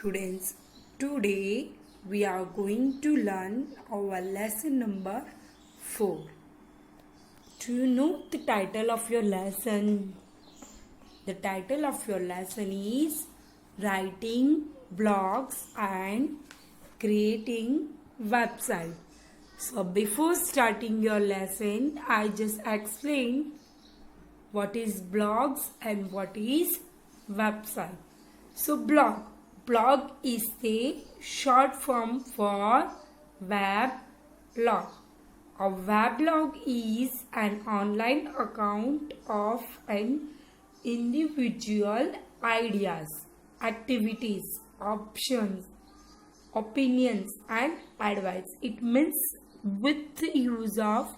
students. Today we are going to learn our lesson number 4. Do you know the title of your lesson? The title of your lesson is Writing Blogs and Creating Website. So before starting your lesson, I just explained what is blogs and what is website. So blog is the short form for weblog. A weblog is an online account of an individual ideas, activities, options, opinions and advice. It means with the use of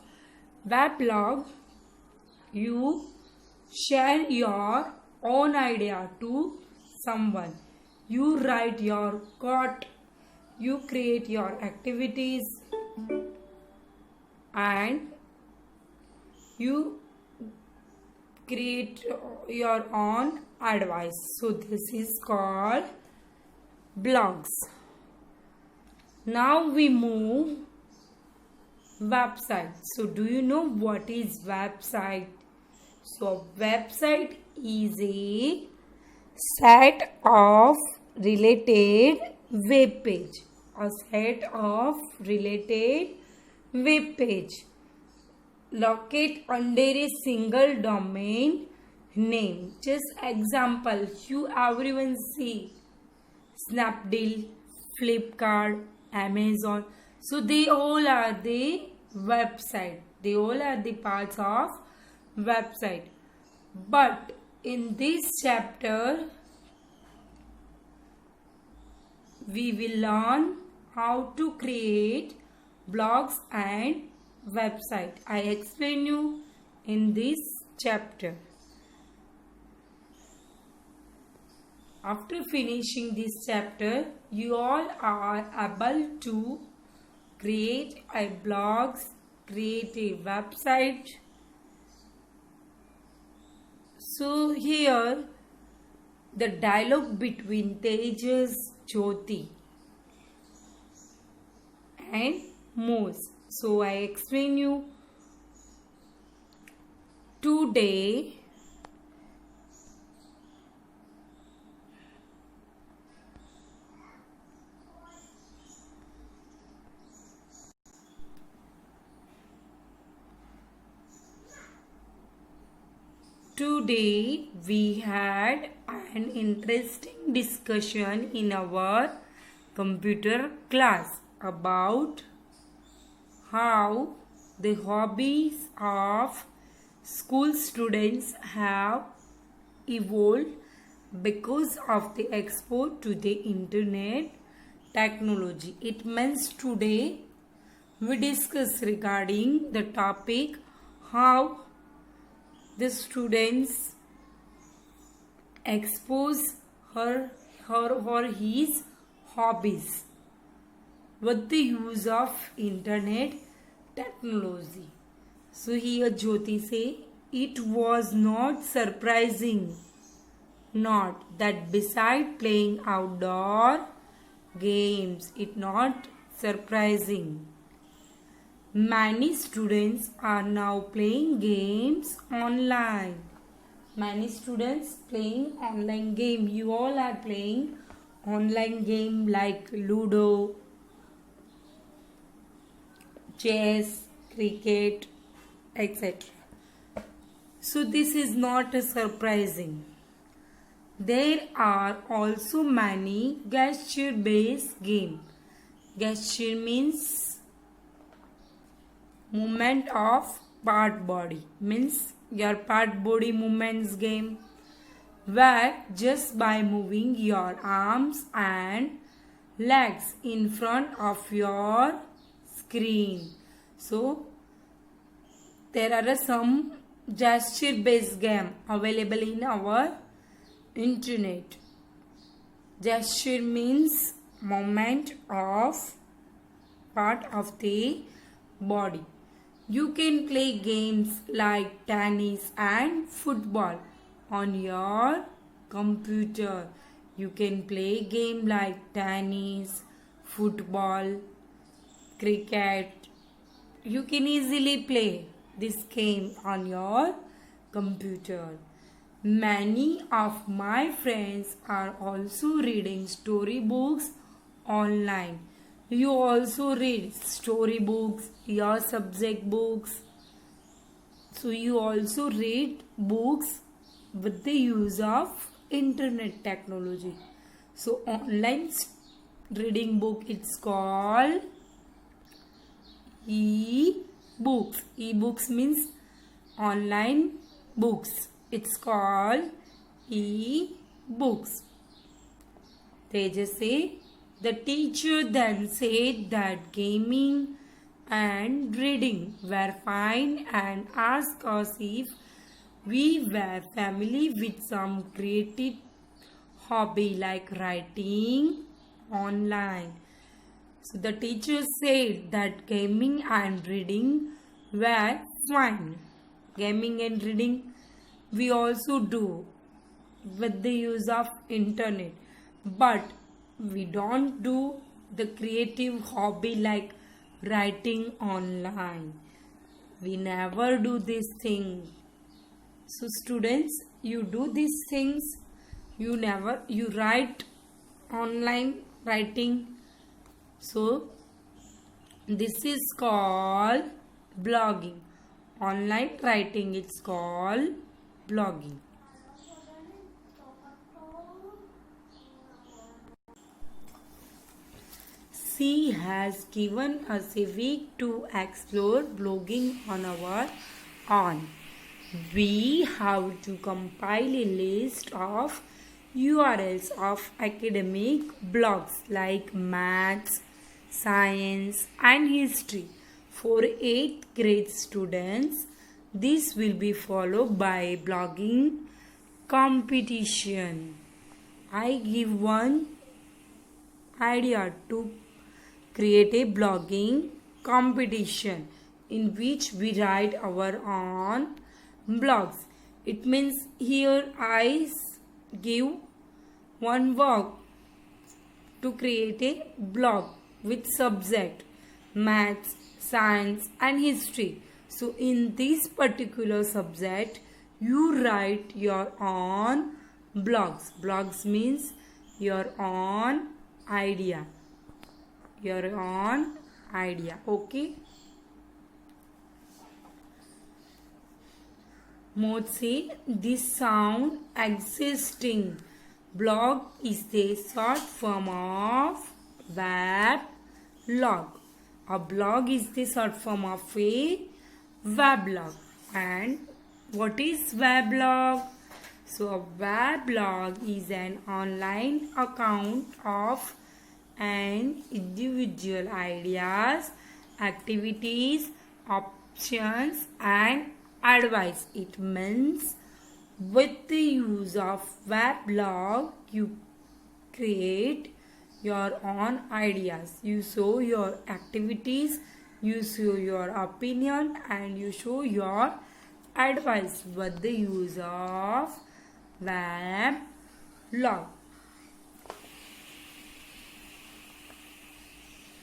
weblog you share your own idea to someone. You write your quote, you create your activities and you create your own advice. So this is called blogs. Now we move website. So do you know what is website? So website is a set of related web page. A set of related web page located under a single domain name. Just example, you everyone see Snapdeal, Flipkart, Amazon. So they all are the website. They all are the parts of website. But in this chapter we will learn how to create blogs and website. I explain you in this chapter. After finishing this chapter, you all are able to create a blogs, create a website. So here the dialogue between Tejas, Jyoti and Moose. So I explain you. Today we had an interesting discussion in our computer class about how the hobbies of school students have evolved because of the export to the internet technology. It means today we discuss regarding the topic how the students expose her or his hobbies with the use of internet technology. So here Jyoti say, it was not surprising not that beside playing outdoor games, it not surprising. Many students are now playing games online. Many students playing online game. You all are playing online game like Ludo, chess, cricket, etc. So this is not surprising. There are also many gesture based games. Gesture means movement of part body, means your part body movements game, where just by moving your arms and legs in front of your screen. So there are some gesture based game available in our internet. Gesture means movement of part of the body. You can play games like tennis and football on your computer. You can play game like tennis, football, cricket. You can easily play this game on your computer. Many of my friends are also reading storybooks online. You also read storybooks, your subject books. So you also read books with the use of internet technology. So online reading book, it's called e-books. E-books means online books. It's called e-books. They just say the teacher then said that gaming and reading were fine and asked us if we were family with some creative hobby like writing online. So the teacher said that gaming and reading were fine. Gaming and reading we also do with the use of internet, but we don't do the creative hobby like writing online. We never do this thing. So students, you do these things. You write online writing. So this is called blogging. Online writing, it's called blogging. She has given us a week to explore blogging on our own. We have to compile a list of URLs of academic blogs like maths, science and history for 8th grade students. This will be followed by a blogging competition. I give one idea to create a blogging competition in which we write our own blogs. It means here I give one work to create a blog with subject maths, science and history. So in this particular subject you write your own blogs. Blogs means your own idea. Your own idea. Okay. Mode say this sound existing. Blog is the short form of weblog. A blog is the short form of a weblog. And what is weblog? So a weblog is an online account of an individual ideas, activities, options and advice. It means with the use of weblog you create your own ideas, you show your activities, you show your opinion and you show your advice with the use of weblog.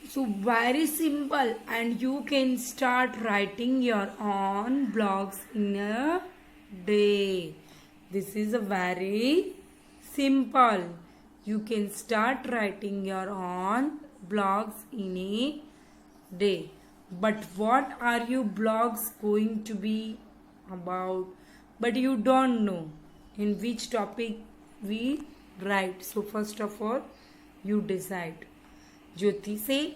So very simple, and you can start writing your own blogs in a day. This is a very simple. You can start writing your own blogs in a day. But what are your blogs going to be about? But you don't know in which topic we write. So first of all, you decide. Jyoti say,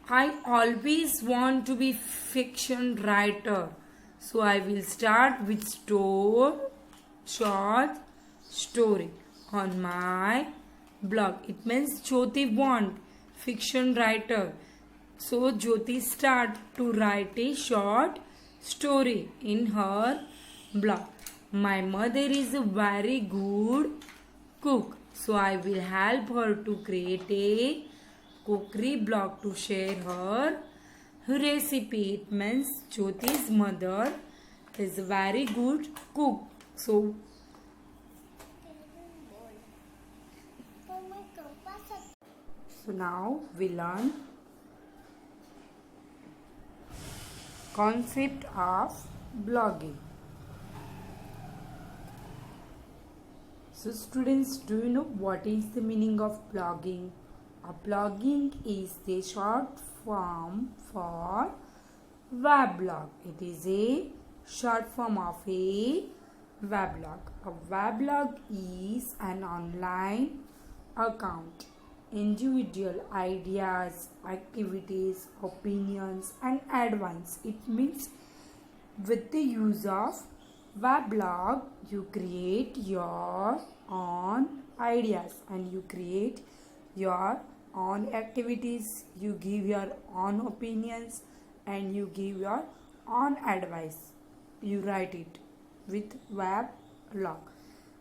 I always want to be fiction writer. So I will start with short story on my blog. It means Jyoti want fiction writer. So Jyoti start to write a short story in her blog. My mother is a very good cook. So I will help her to create a cookery blog to share her recipe. It means Jyoti's mother is a very good cook. So So now we learn concept of blogging. So students, do you know what is the meaning of blogging? Blogging is the short form for weblog. It is a short form of a weblog. A weblog is an online account. Individual ideas, activities, opinions and advice. It means with the use of weblog, you create your own ideas and you create your own activities, you give your own opinions and you give your own advice. You write it with weblog.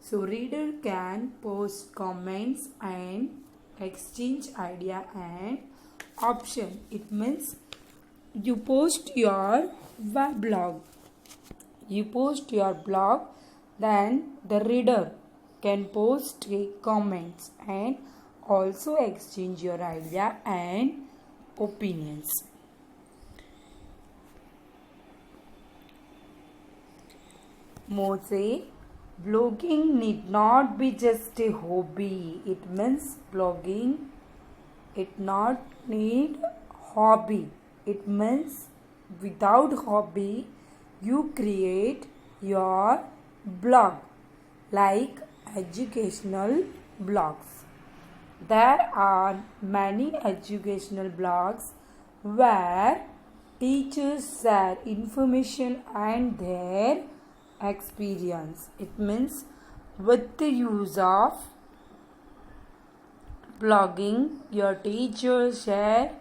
So reader can post comments and exchange idea and option. It means you post your weblog. You post your blog, then the reader can post comments and also exchange your idea and opinions. Mose, blogging need not be just a hobby. It means blogging, it not need hobby. It means without hobby, you create your blog like educational blogs. There are many educational blogs where teachers share information and their experience. It means with the use of blogging, your teacher share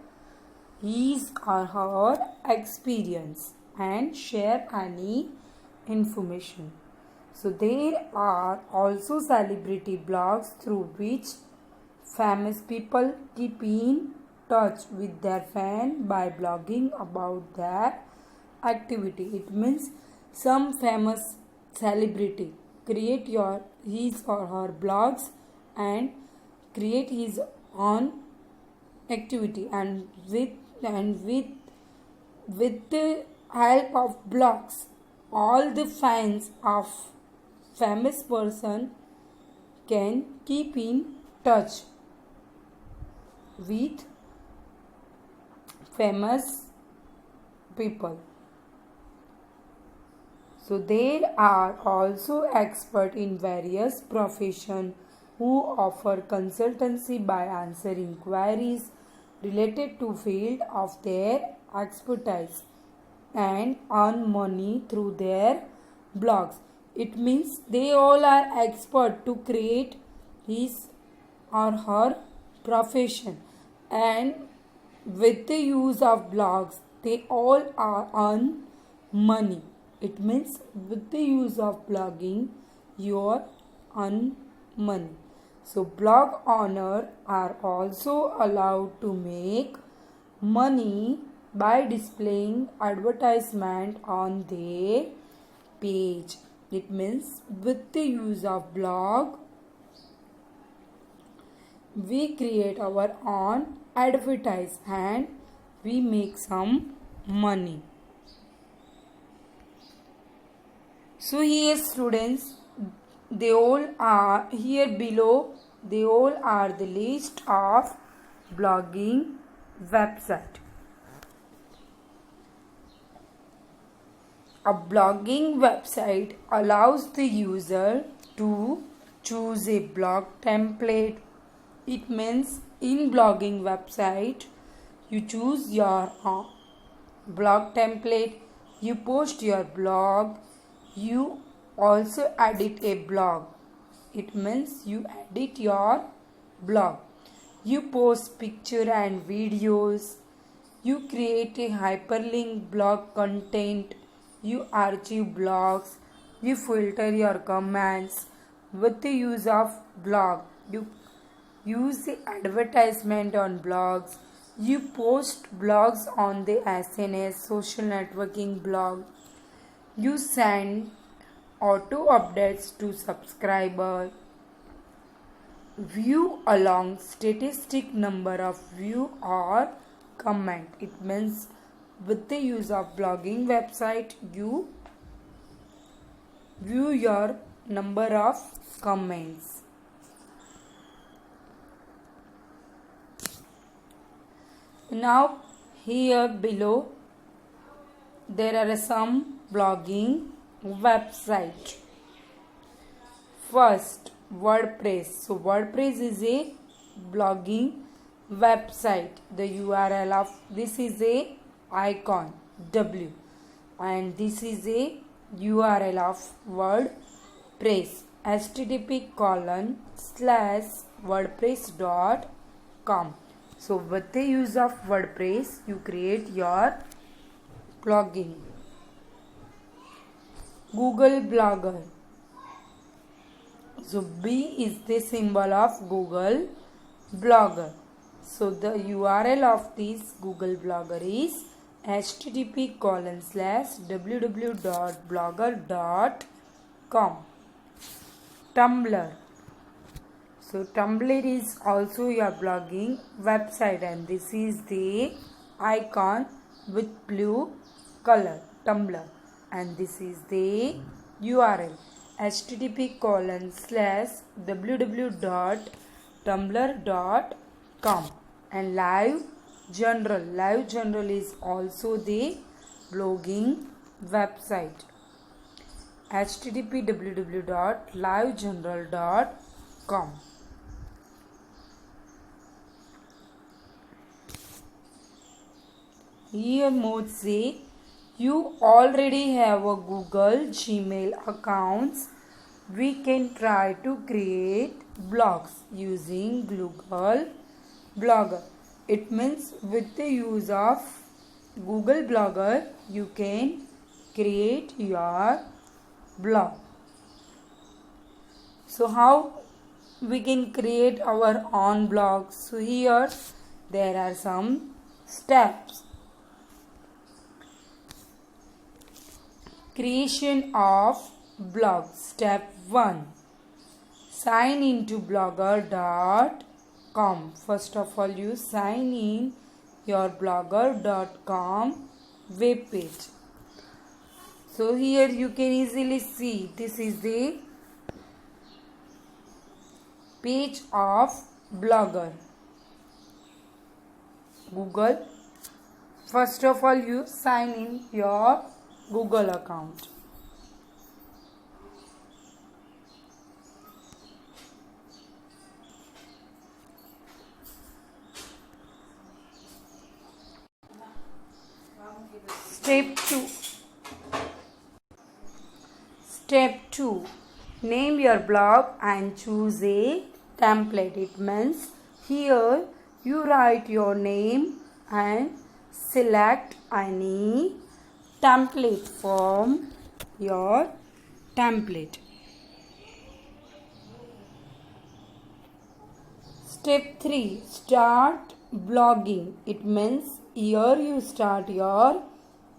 his or her experience and share any information. So there are also celebrity blogs through which famous people keep in touch with their fan by blogging about their activity. It means some famous celebrity create his or her blogs and create his own activity, and with the help of blogs, all the fans of famous person can keep in touch with famous people. So there are also experts in various professions who offer consultancy by answering queries related to field of their expertise and earn money through their blogs. It means they all are expert to create his or her profession, and with the use of blogs they all are earn money. It means with the use of blogging you earn money. So blog owners are also allowed to make money by displaying advertisement on their page. It means with the use of blog we create our own advertise and we make some money. So here students, they all are here below, they all are the list of blogging website. A blogging website allows the user to choose a blog template. It means in blogging website you choose your blog template, you post your blog, you also edit a blog. It means you edit your blog, you post picture and videos, you create a hyperlink blog content, you archive blogs, you filter your comments. With the use of blog, you use the advertisement on blogs, you post blogs on the SNS social networking blog, you send auto updates to subscribers. view along statistic number of view or comment. It means with the use of blogging website you view your number of comments. Now here below there are some blogging website. First, WordPress. So WordPress is a blogging website. The URL of this is a icon W, and this is a URL of WordPress, http://wordpress.com. So with the use of WordPress you create your blogging. Google Blogger. So B is the symbol of Google Blogger. So the URL of this Google Blogger is http://www.blogger.com. Tumblr. So Tumblr is also your blogging website, and this is the icon with blue color, Tumblr, and this is the URL http://www.tumblr.com. And LiveJournal is also the blogging website, http://www.livejournal.com. Here more say you already have a Google Gmail accounts. We can try to create blogs using Google Blogger. It means with the use of Google Blogger you can create your blog. So how we can create our own blog? So here there are some steps. Creation of blog. Step 1. Sign into blogger.com. First of all you sign in your blogger.com web page. So here you can easily see this is the page of Blogger Google. First of all you sign in your Google account. Step 2. Name your blog and choose a template. It means here you write your name and select any template from your template. Step 3. Start blogging. It means here you start your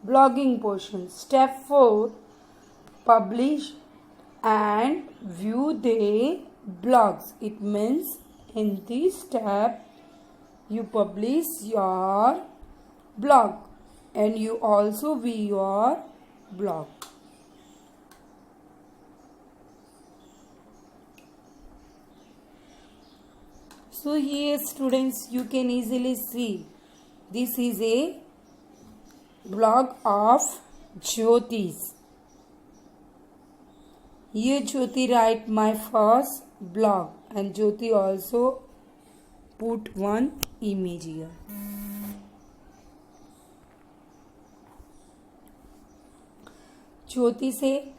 blogging portion. Step 4. Publish and view the blogs. It means in this step you publish your blog and you also view your blog. So here students you can easily see this is a blog of Jyoti's. Here Jyoti write my first blog and Jyoti also put one image here. Jyoti say,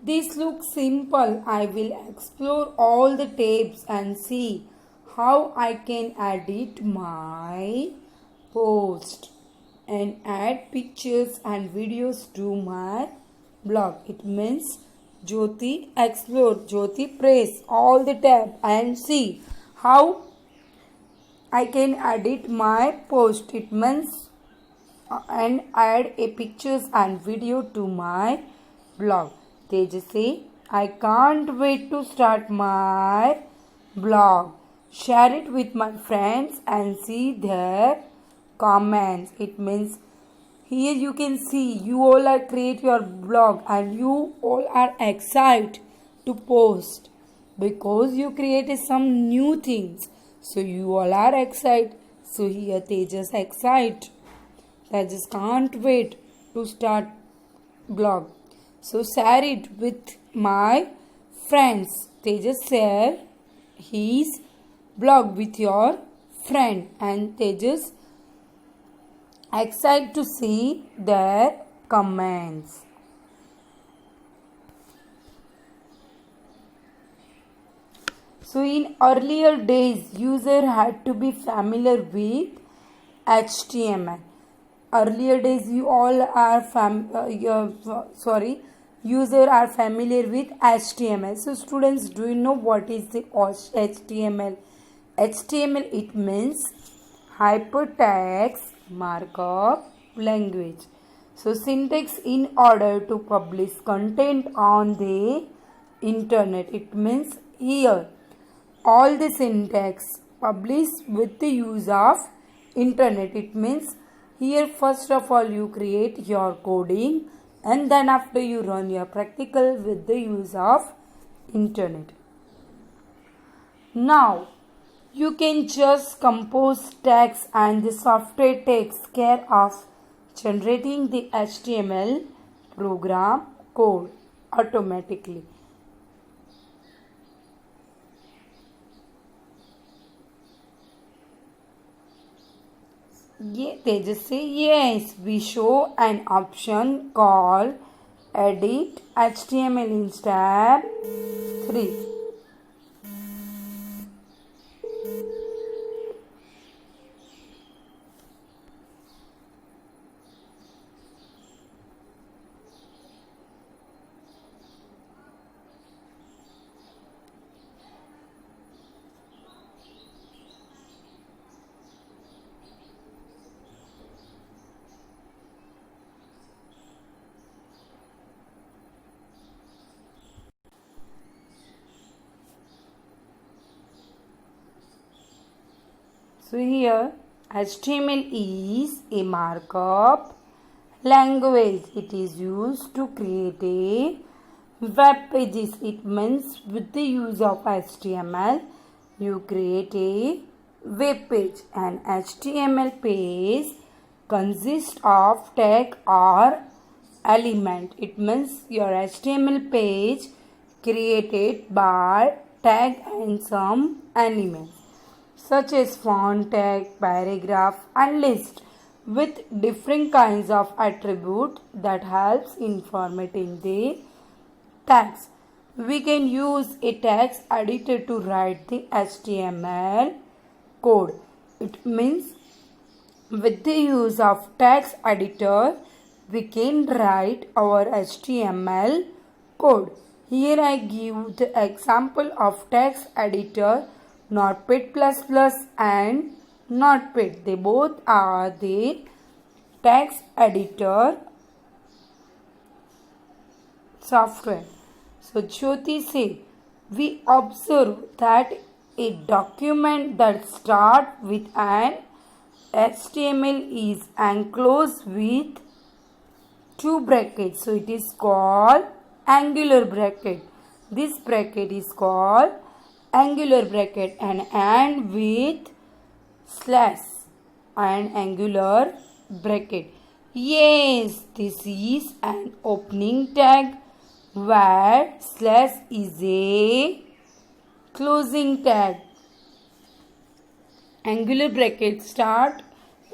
this looks simple. I will explore all the tabs and see how I can edit my post and add pictures and videos to my blog. It means Jyoti explore. Jyoti press all the tab and see how I can edit my post. It means and add a pictures and video to my blog. They just say I can't wait to start my blog. share it with my friends and see their comments. It means here you can see you all are create your blog and you all are excited to post because you created some new things. So you all are excited. So here they just excited. They just can't wait to start blog. So share it with my friends. They just share his blog with your friend and they just excited to see their comments. So in earlier days, user had to be familiar with HTML. Earlier days, you all are user are familiar with HTML. So students, do you know what is the HTML? HTML, it means hypertext markup language. So syntax in order to publish content on the internet. It means here all the syntax published with the use of internet. It means here first of all you create your coding and then after you run your practical with the use of internet. Now you can just compose text and the software takes care of generating the HTML program code automatically. They just say yes, we show an option called edit HTML in step 3. So here HTML is a markup language. It is used to create a web pages. It means with the use of HTML you create a web page. An HTML page consists of tag or element. It means your HTML page created by tag and some elements such as font tag, paragraph and list with different kinds of attributes that helps in formatting the tags. We can use a text editor to write the HTML code. It means with the use of text editor we can write our HTML code. Here I give the example of text editor Notepad++ and Notepad. They both are the text editor software. So Jyoti say, we observe that a document that starts with an HTML is enclosed with two brackets. So it is called angular bracket. This bracket is called angular bracket and with slash and angular bracket. Yes, this is an opening tag where slash is a closing tag. Angular bracket start,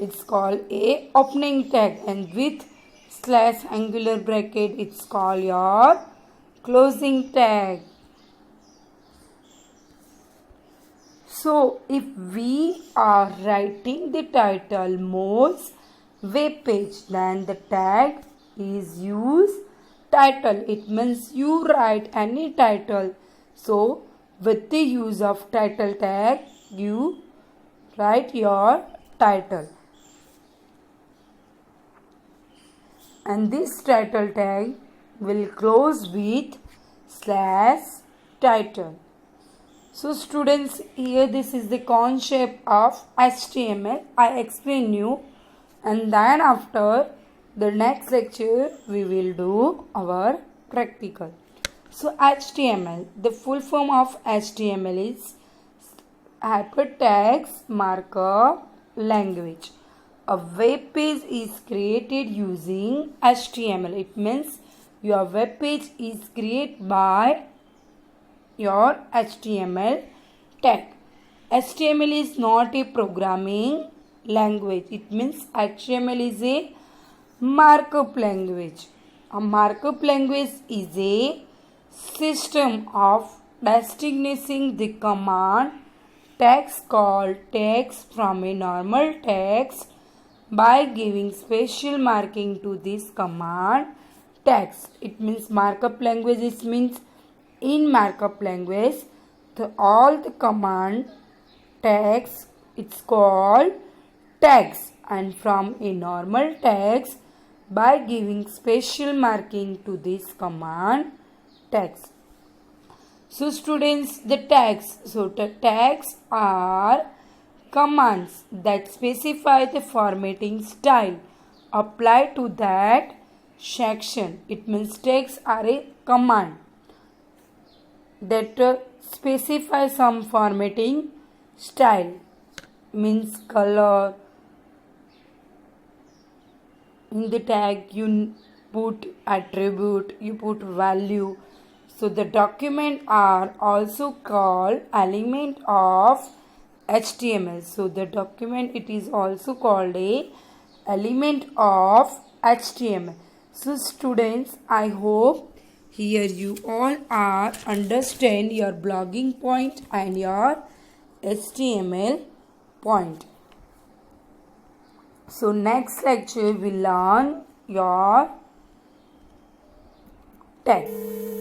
it's called a opening tag and with slash angular bracket it's called your closing tag. So if we are writing the title Mo's web page, then the tag is use title. It means you write any title. So with the use of title tag, you write your title. And this title tag will close with slash title. So students, here this is the concept of HTML. I explain you, and then after the next lecture we will do our practical. So HTML, the full form of HTML is Hypertext Markup Language. A web page is created using HTML. It means your web page is created by your HTML tag. HTML is not a programming language. It means HTML is a markup language. A markup language is a system of distinguishing the command text called text from a normal text by giving special marking to this command text. It means markup languages means in markup language all the command text it's called text, and from a normal text by giving special marking to this command text. So students, the tags. So the tags are commands that specify the formatting style applied to that section. It means tags are a command that specify some formatting style, means color. In the tag you put attribute, you put value. So the document are also called element of HTML. So the document, it is also called a element of HTML. So students, I hope here you all are understand your blogging point and your HTML point. So next lecture we learn your text.